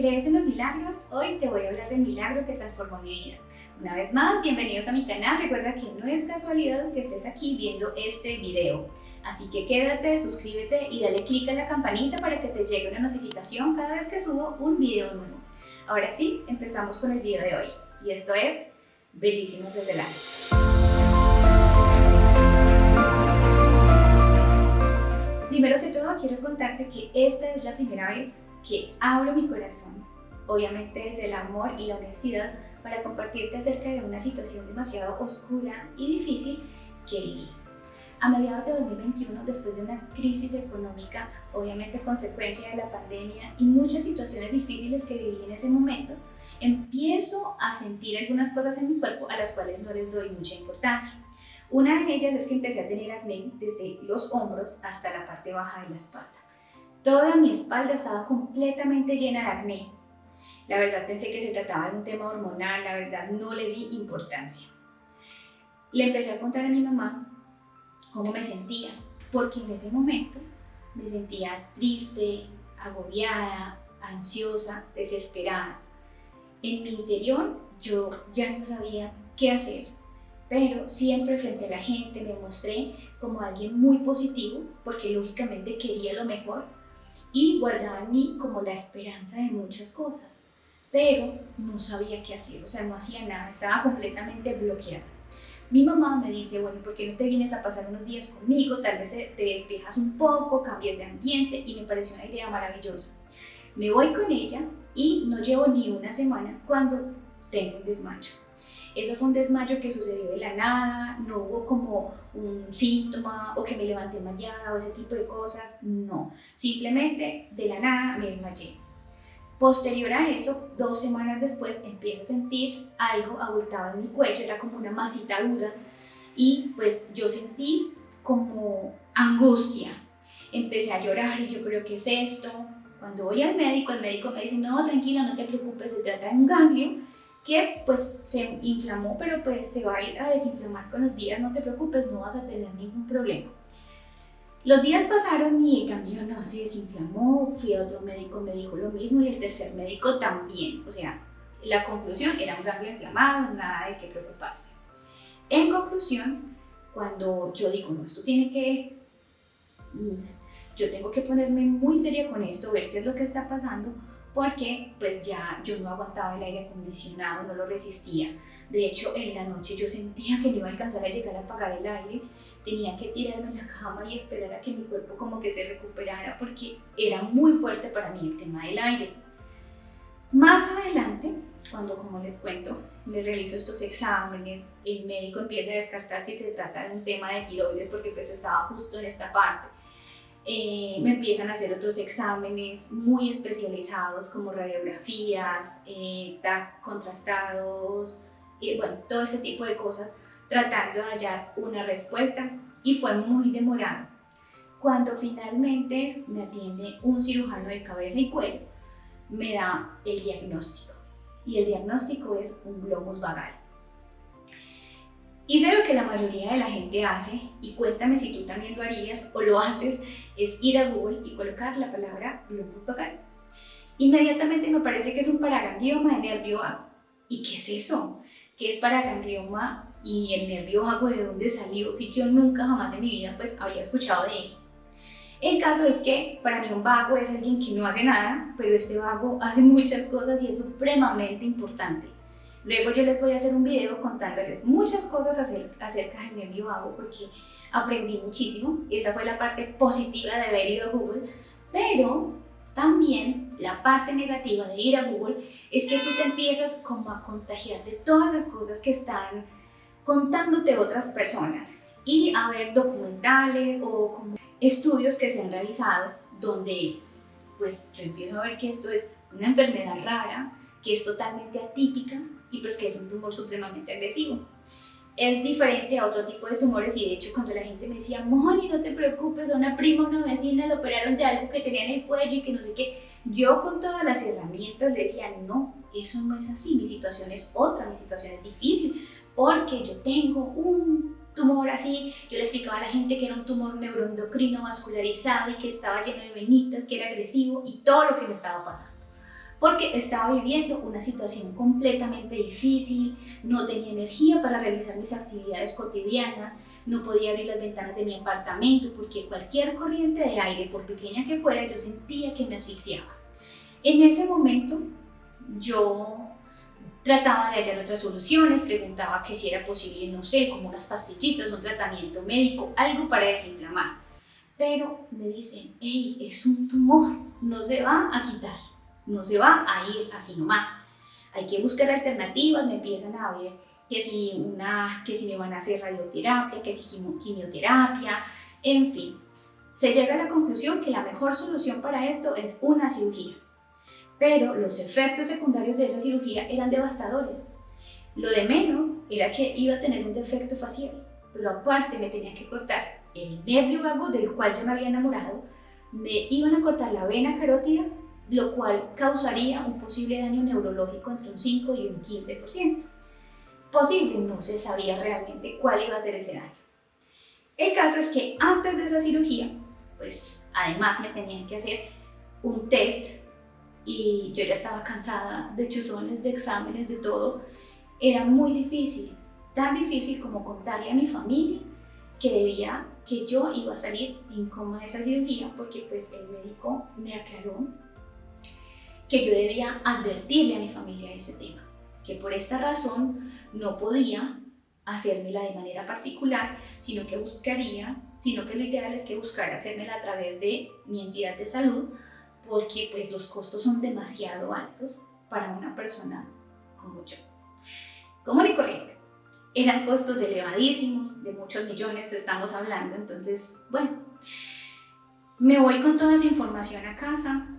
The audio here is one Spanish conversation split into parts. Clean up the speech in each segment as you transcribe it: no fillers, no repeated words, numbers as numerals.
¿Crees en los milagros? Hoy te voy a hablar del milagro que transformó mi vida. Una vez más, bienvenidos a mi canal. Recuerda que no es casualidad que estés aquí viendo este video. Así que quédate, suscríbete y dale click a la campanita para que te llegue una notificación cada vez que subo un video nuevo. Ahora sí, empezamos con el video de hoy. Y esto es Bellísimas desde el alma. Primero que todo, quiero contarte que esta es la primera vez que abro mi corazón, obviamente desde el amor y la honestidad, para compartirte acerca de una situación demasiado oscura y difícil que viví. A mediados de 2021, después de una crisis económica, obviamente consecuencia de la pandemia y muchas situaciones difíciles que viví en ese momento, empiezo a sentir algunas cosas en mi cuerpo a las cuales no les doy mucha importancia. Una de ellas es que empecé a tener acné desde los hombros hasta la parte baja de la espalda. Toda mi espalda estaba completamente llena de acné. La verdad pensé que se trataba de un tema hormonal, la verdad no le di importancia. Le empecé a contar a mi mamá cómo me sentía, porque en ese momento me sentía triste, agobiada, ansiosa, desesperada. En mi interior yo ya no sabía qué hacer, pero siempre frente a la gente me mostré como alguien muy positivo, porque lógicamente quería lo mejor y guardaba en mí como la esperanza de muchas cosas, pero no sabía qué hacer, o sea, no hacía nada, estaba completamente bloqueada. Mi mamá me dice, bueno, ¿por qué no te vienes a pasar unos días conmigo? Tal vez te despejas un poco, cambias de ambiente, y me pareció una idea maravillosa. Me voy con ella y no llevo ni una semana cuando tengo un desmayo. Eso fue un desmayo que sucedió de la nada, no hubo como un síntoma o que me levanté mareada o ese tipo de cosas, no. Simplemente de la nada me desmayé. Posterior a eso, 2 semanas después, empiezo a sentir algo abultado en mi cuello, era como una masita dura y pues yo sentí como angustia. Empecé a llorar y yo creo que es esto. Cuando voy al médico, el médico me dice, no, tranquila, no te preocupes, se trata de un ganglio que pues se inflamó, pero pues se va a ir a desinflamar con los días, no te preocupes, no vas a tener ningún problema. Los días pasaron y el ganglio no se desinflamó, fui a otro médico, me dijo lo mismo y el tercer médico también, o sea, la conclusión era un ganglio inflamado, nada de qué preocuparse. En conclusión, cuando yo digo, no, esto tiene que, yo tengo que ponerme muy seria con esto, ver qué es lo que está pasando, porque pues ya yo no aguantaba el aire acondicionado, no lo resistía. De hecho, en la noche yo sentía que no iba a alcanzar a llegar a apagar el aire, tenía que tirarme en la cama y esperar a que mi cuerpo como que se recuperara porque era muy fuerte para mí el tema del aire. Más adelante, cuando, como les cuento, me realizo estos exámenes, el médico empieza a descartar si se trata de un tema de tiroides porque pues estaba justo en esta parte. Me empiezan a hacer otros exámenes muy especializados como radiografías, TAC contrastados, bueno, todo ese tipo de cosas, tratando de hallar una respuesta y fue muy demorado. Cuando finalmente me atiende un cirujano de cabeza y cuello, me da el diagnóstico y el diagnóstico es un globus vagal. Hice lo que la mayoría de la gente hace y cuéntame si tú también lo harías o lo haces, es ir a Google y colocar la palabra globus vagal. Inmediatamente me parece que es un paraganglioma de nervio vago. ¿Y qué es eso? ¿Qué es paraganglioma y el nervio vago de dónde salió? Si yo nunca jamás en mi vida pues había escuchado de él. El caso es que para mí un vago es alguien que no hace nada, pero este vago hace muchas cosas y es supremamente importante. Luego yo les voy a hacer un video contándoles muchas cosas acerca del nervio vago porque aprendí muchísimo. Esa fue la parte positiva de haber ido a Google, pero también la parte negativa de ir a Google es que tú te empiezas como a contagiar de todas las cosas que están contándote otras personas y a ver documentales o como estudios que se han realizado donde pues yo empiezo a ver que esto es una enfermedad rara, que es totalmente atípica y pues que es un tumor supremamente agresivo. Es diferente a otro tipo de tumores y de hecho cuando la gente me decía, Moni, no te preocupes, a una prima, una vecina le operaron de algo que tenía en el cuello y que no sé qué, yo con todas las herramientas le decía, no, eso no es así, mi situación es otra, mi situación es difícil porque yo tengo un tumor así. Yo le explicaba a la gente que era un tumor neuroendocrino vascularizado y que estaba lleno de venitas, que era agresivo y todo lo que me estaba pasando. porque estaba viviendo una situación completamente difícil, no tenía energía para realizar mis actividades cotidianas, no podía abrir las ventanas de mi apartamento porque cualquier corriente de aire, por pequeña que fuera, yo sentía que me asfixiaba. En ese momento yo trataba de hallar otras soluciones, preguntaba que si era posible, no sé, como unas pastillitas, un tratamiento médico, algo para desinflamar. Pero me dicen, hey, es un tumor, no se va a quitar, no se va a ir así nomás. Hay que buscar alternativas, me empiezan a ver que si me van a hacer radioterapia, que si quimioterapia, en fin. Se llega a la conclusión que la mejor solución para esto es una cirugía. Pero los efectos secundarios de esa cirugía eran devastadores. Lo de menos era que iba a tener un defecto facial, pero aparte me tenía que cortar el nervio vago del cual yo me había enamorado, me iban a cortar la vena carótida, lo cual causaría un posible daño neurológico entre un 5 y un 15%. Posible, no se sabía realmente cuál iba a ser ese daño. El caso es que antes de esa cirugía, pues además me tenían que hacer un test y yo ya estaba cansada de chuzones, de exámenes, de todo. Era muy difícil, tan difícil como contarle a mi familia que yo iba a salir en coma de esa cirugía, porque pues el médico me aclaró que yo debía advertirle a mi familia ese tema, que por esta razón no podía hacérmela de manera particular, sino que lo ideal es que buscara hacérmela a través de mi entidad de salud, porque pues los costos son demasiado altos para una persona como yo. Común y corriente. Eran costos elevadísimos, de muchos millones estamos hablando, entonces, bueno, me voy con toda esa información a casa,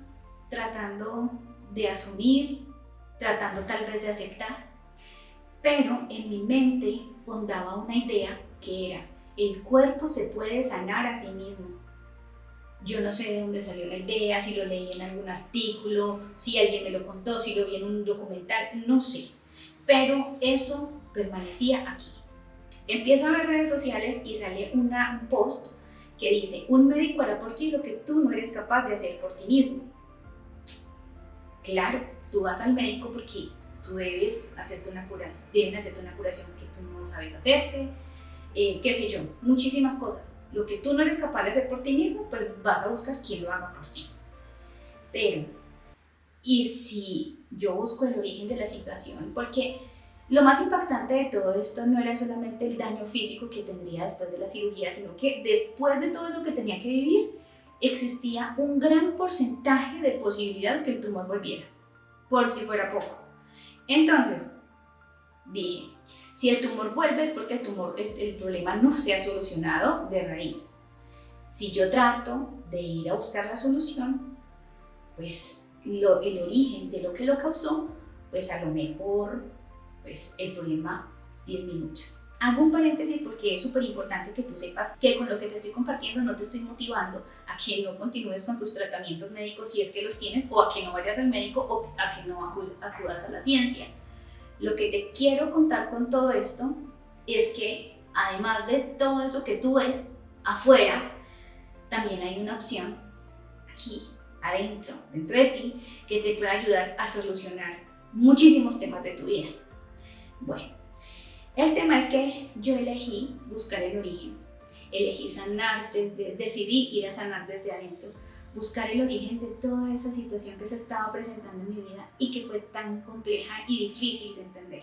tratando de asumir, tratando tal vez de aceptar, pero en mi mente rondaba una idea que era, el cuerpo se puede sanar a sí mismo. Yo no sé de dónde salió la idea, si lo leí en algún artículo, si alguien me lo contó, si lo vi en un documental, no sé, pero eso permanecía aquí. Empiezo a ver redes sociales y sale un post que dice, un médico hará por ti lo que tú no eres capaz de hacer por ti mismo. Claro, tú vas al médico porque tú deben hacerte una curación que tú no sabes hacerte, qué sé yo, muchísimas cosas. Lo que tú no eres capaz de hacer por ti mismo, pues vas a buscar quién lo haga por ti. Pero, ¿y si yo busco el origen de la situación? Porque lo más impactante de todo esto no era solamente el daño físico que tendría después de la cirugía, sino que después de todo eso que tenía que vivir, existía un gran porcentaje de posibilidad que el tumor volviera, por si fuera poco. Entonces, dije, si el tumor vuelve es porque el problema no se ha solucionado de raíz. Si yo trato de ir a buscar la solución, pues el origen de lo que lo causó, pues a lo mejor pues el problema disminuye. Hago un paréntesis porque es súper importante que tú sepas que con lo que te estoy compartiendo no te estoy motivando a que no continúes con tus tratamientos médicos si es que los tienes, o a que no vayas al médico, o a que no acudas a la ciencia. Lo que te quiero contar con todo esto es que además de todo eso que tú ves afuera, también hay una opción aquí, adentro, dentro de ti, que te puede ayudar a solucionar muchísimos temas de tu vida. Bueno, el tema es que yo elegí buscar el origen, elegí sanar, decidí ir a sanar desde adentro, buscar el origen de toda esa situación que se estaba presentando en mi vida y que fue tan compleja y difícil de entender.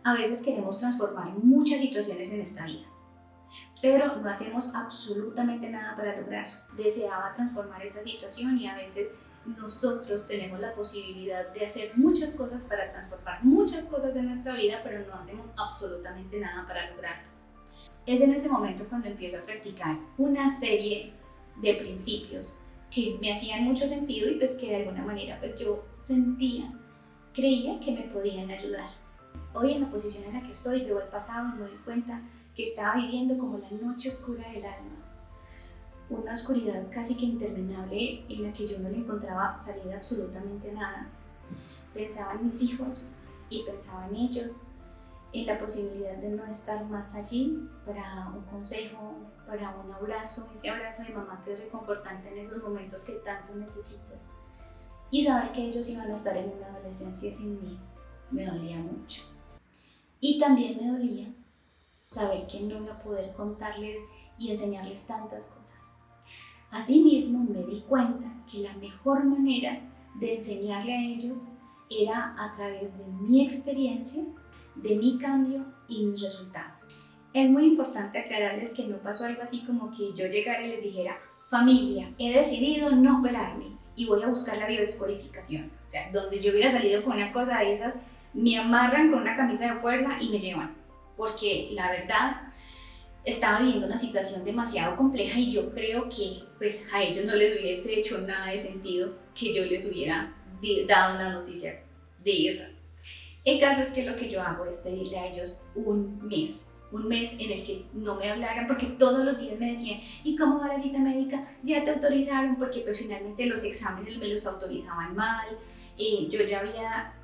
A veces queremos transformar muchas situaciones en esta vida, pero no hacemos absolutamente nada para lograr. Deseaba transformar esa situación y a veces nosotros tenemos la posibilidad de hacer muchas cosas para transformar muchas cosas en nuestra vida, pero no hacemos absolutamente nada para lograrlo. Es en ese momento cuando empiezo a practicar una serie de principios que me hacían mucho sentido y pues que de alguna manera pues yo creía que me podían ayudar. Hoy en la posición en la que estoy veo el pasado y me doy cuenta que estaba viviendo como la noche oscura del alma, una oscuridad casi que interminable en la que yo no le encontraba salida absolutamente a nada. Pensaba en mis hijos y pensaba en ellos, en la posibilidad de no estar más allí para un consejo, para un abrazo, ese abrazo de mamá que es reconfortante en esos momentos que tanto necesitas. y saber que ellos iban a estar en una adolescencia sin mí me dolía mucho. Y también me dolía saber que no iba a poder contarles y enseñarles tantas cosas. Asimismo, me di cuenta que la mejor manera de enseñarle a ellos era a través de mi experiencia, de mi cambio y mis resultados. Es muy importante aclararles que no pasó algo así como que yo llegara y les dijera: familia, he decidido no operarme y voy a buscar la biodescodificación. O sea, donde yo hubiera salido con una cosa de esas, me amarran con una camisa de fuerza y me llevan. Porque la verdad, estaba viviendo una situación demasiado compleja y yo creo que pues a ellos no les hubiese hecho nada de sentido que yo les hubiera dado una noticia de esas. El caso es que lo que yo hago es pedirle a ellos un mes en el que no me hablaran, porque todos los días me decían: ¿y cómo va la cita médica? ¿Ya te autorizaron? Porque pues finalmente los exámenes me los autorizaban mal.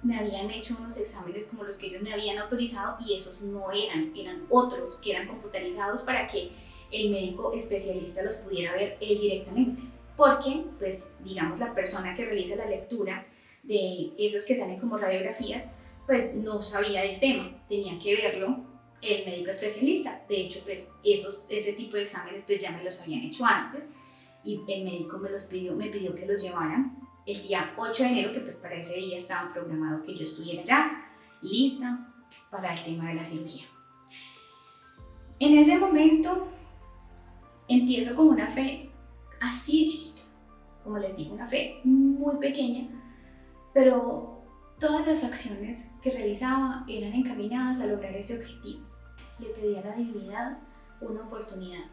Me habían hecho unos exámenes como los que ellos me habían autorizado y esos no eran otros que eran computarizados para que el médico especialista los pudiera ver él directamente. Porque, pues, digamos, la persona que realiza la lectura de esas que salen como radiografías, pues no sabía del tema, tenía que verlo el médico especialista. De hecho, pues ese tipo de exámenes pues ya me los habían hecho antes y el médico me pidió que los llevaran el día 8 de enero, que pues para ese día estaba programado que yo estuviera ya lista para el tema de la cirugía. En ese momento empiezo con una fe así de chiquita, como les digo, una fe muy pequeña, pero todas las acciones que realizaba eran encaminadas a lograr ese objetivo. Le pedí a la divinidad una oportunidad,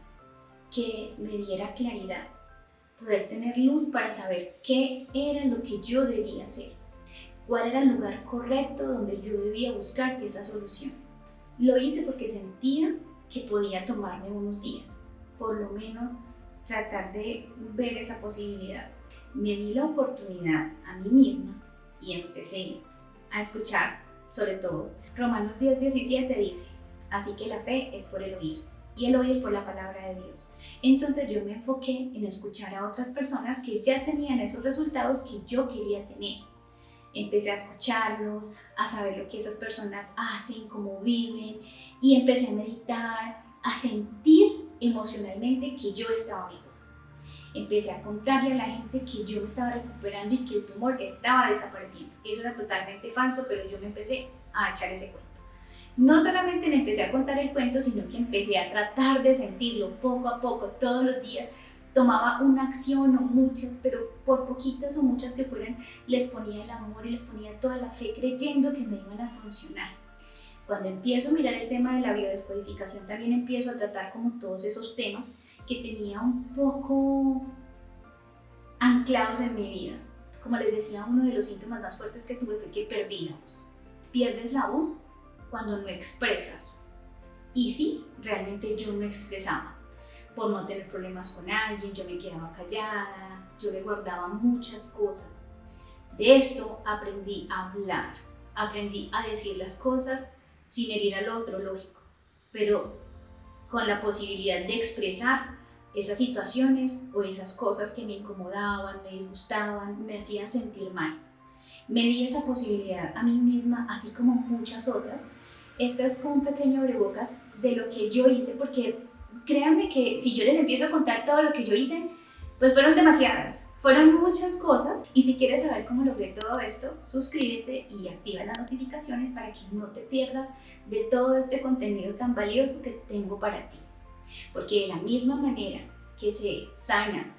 que me diera claridad, poder tener luz para saber qué era lo que yo debía hacer, cuál era el lugar correcto donde yo debía buscar esa solución. Lo hice porque sentía que podía tomarme unos días, por lo menos tratar de ver esa posibilidad. Me di la oportunidad a mí misma y empecé a escuchar, sobre todo, Romanos 10:17 dice: así que la fe es por el oír, y el oír por la palabra de Dios. Entonces yo me enfoqué en escuchar a otras personas que ya tenían esos resultados que yo quería tener. Empecé a escucharlos, a saber lo que esas personas hacen, cómo viven, y empecé a meditar, a sentir emocionalmente que yo estaba mejor. Empecé a contarle a la gente que yo me estaba recuperando y que el tumor estaba desapareciendo. Eso era totalmente falso, pero yo me empecé a echar ese cuento. No solamente le empecé a contar el cuento, sino que empecé a tratar de sentirlo poco a poco, todos los días. Tomaba una acción o muchas, pero por poquitas o muchas que fueran, les ponía el amor y les ponía toda la fe, creyendo que me iban a funcionar. Cuando empiezo a mirar el tema de la biodescodificación, también empiezo a tratar como todos esos temas que tenía un poco anclados en mi vida. Como les decía, uno de los síntomas más fuertes que tuve fue que perdí la voz. Pierdes la voz cuando no expresas. Y sí, realmente yo no expresaba. Por no tener problemas con alguien, yo me quedaba callada, yo me guardaba muchas cosas. De esto aprendí a hablar, aprendí a decir las cosas sin herir al otro, lógico, pero con la posibilidad de expresar esas situaciones o esas cosas que me incomodaban, me disgustaban, me hacían sentir mal. Me di esa posibilidad a mí misma, así como muchas otras. Esta es como un pequeño abrebocas de lo que yo hice, porque créanme que si yo les empiezo a contar todo lo que yo hice, pues fueron demasiadas, fueron muchas cosas. Y si quieres saber cómo logré todo esto, suscríbete y activa las notificaciones para que no te pierdas de todo este contenido tan valioso que tengo para ti. Porque de la misma manera que se sana,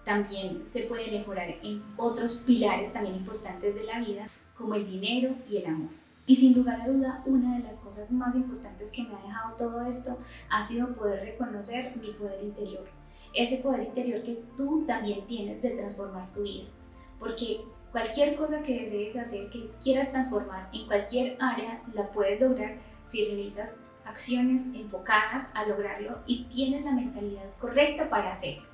también se puede mejorar en otros pilares también importantes de la vida, como el dinero y el amor. Y sin lugar a duda, una de las cosas más importantes que me ha dejado todo esto ha sido poder reconocer mi poder interior. Ese poder interior que tú también tienes de transformar tu vida. Porque cualquier cosa que desees hacer, que quieras transformar en cualquier área, la puedes lograr si realizas acciones enfocadas a lograrlo y tienes la mentalidad correcta para hacerlo.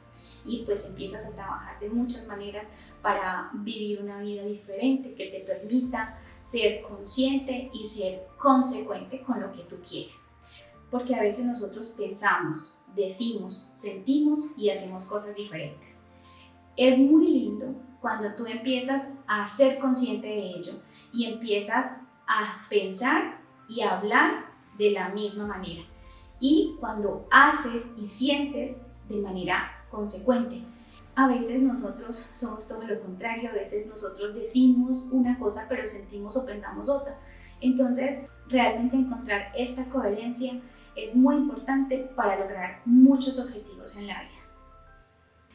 Y pues empiezas a trabajar de muchas maneras para vivir una vida diferente que te permita ser consciente y ser consecuente con lo que tú quieres. Porque a veces nosotros pensamos, decimos, sentimos y hacemos cosas diferentes. Es muy lindo cuando tú empiezas a ser consciente de ello y empiezas a pensar y a hablar de la misma manera. Y cuando haces y sientes de manera consecuente. A veces nosotros somos todo lo contrario, a veces nosotros decimos una cosa pero sentimos o pensamos otra. Entonces, realmente encontrar esta coherencia es muy importante para lograr muchos objetivos en la vida.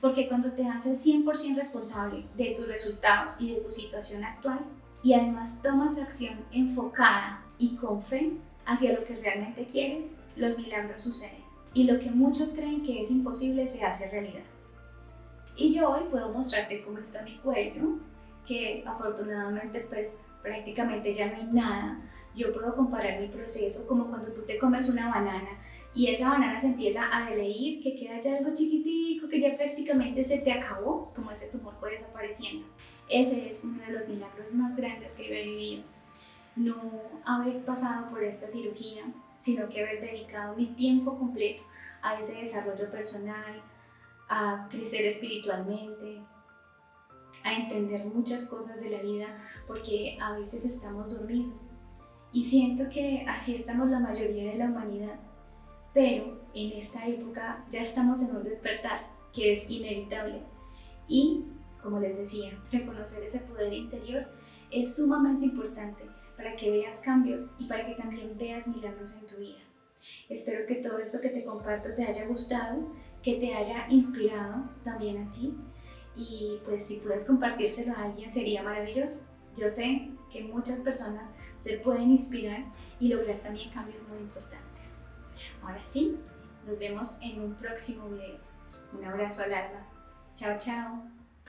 Porque cuando te haces 100% responsable de tus resultados y de tu situación actual y además tomas acción enfocada y con fe hacia lo que realmente quieres, los milagros suceden. Y lo que muchos creen que es imposible se hace realidad. Y yo hoy puedo mostrarte cómo está mi cuello, que afortunadamente pues prácticamente ya no hay nada. Yo puedo comparar mi proceso como cuando tú te comes una banana y esa banana se empieza a deleir, que queda ya algo chiquitico, que ya prácticamente se te acabó, como ese tumor fue desapareciendo. Ese es uno de los milagros más grandes que yo he vivido. No haber pasado por esta cirugía, sino que haber dedicado mi tiempo completo a ese desarrollo personal, a crecer espiritualmente, a entender muchas cosas de la vida, porque a veces estamos dormidos. Y siento que así estamos la mayoría de la humanidad, pero en esta época ya estamos en un despertar que es inevitable. Y, como les decía, reconocer ese poder interior es sumamente importante para que veas cambios y para que también veas milagros en tu vida. Espero que todo esto que te comparto te haya gustado, que te haya inspirado también a ti y pues si puedes compartírselo a alguien sería maravilloso. Yo sé que muchas personas se pueden inspirar y lograr también cambios muy importantes. Ahora sí, nos vemos en un próximo video. Un abrazo al alma. Chao, chao.